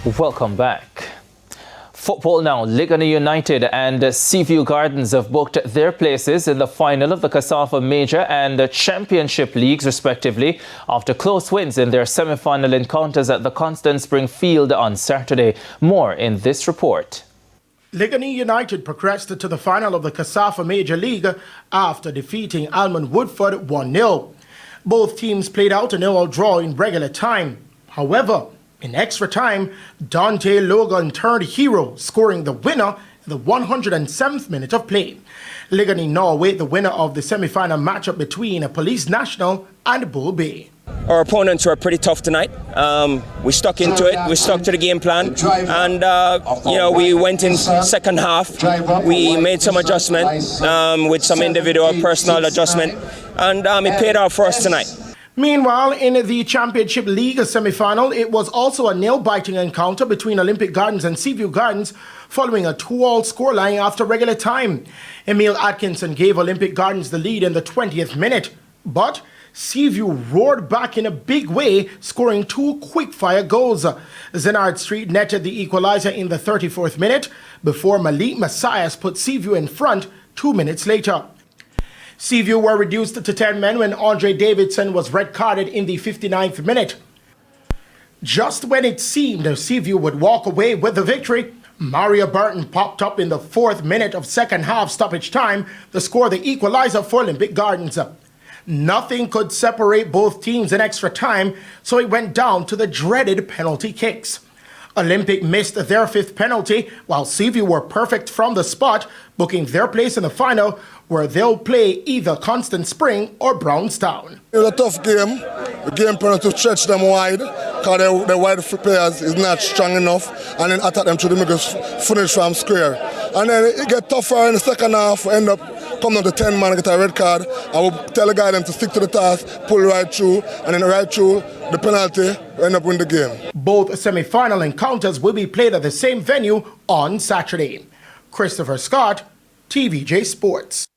Welcome back. Football now. Liguanea United and Seaview Gardens have booked their places in the final of the CASAFA Major and Championship Leagues, respectively, after close wins in their semi-final encounters at the Constant Spring Field on Saturday. More in this report. Liguanea United progressed to the final of the CASAFA Major League after defeating Allman Woodford 1-0. Both teams played out a 0-0 draw in regular time. However, in extra time, Dante Logan turned hero, scoring the winner in the 107th minute of play. Liguanea now await the winner of the semi-final matchup between Police National and Bull Bay. Our opponents were pretty tough tonight. We stuck into it. We stuck to the game plan, and we went in second half. We made some adjustment with some individual personal adjustment, and it paid off for us tonight. Meanwhile, in the Championship League semi-final, it was also a nail-biting encounter between Olympic Gardens and Seaview Gardens following a 2-2 scoreline after regular time. Emil Atkinson gave Olympic Gardens the lead in the 20th minute, but Seaview roared back in a big way, scoring 2 quick-fire goals. Zenard Street netted the equalizer in the 34th minute before Malik Messias put Seaview in front 2 minutes later. Seaview were reduced to 10 men when Andre Davidson was red-carded in the 59th minute. Just when it seemed Seaview would walk away with the victory, Maria Burton popped up in the 4th minute of second half stoppage time to score the equalizer for Olympic Gardens. Nothing could separate both teams in extra time, so it went down to the dreaded penalty kicks. Olympic missed their 5th penalty, while Seaview were perfect from the spot, booking their place in the final, where they'll play either Constant Spring or Brownstown. It was a tough game. The game plan to stretch them wide, because the wide players is not strong enough, and then attack them through the middle, finish from square. And then it get tougher in the second half, we end up coming down to 10 man, get a red card. I will tell the guy them to stick to the task, pull right through, and then right through the penalty, we end up winning the game. Both semi-final encounters will be played at the same venue on Saturday. Christopher Scott, TVJ Sports.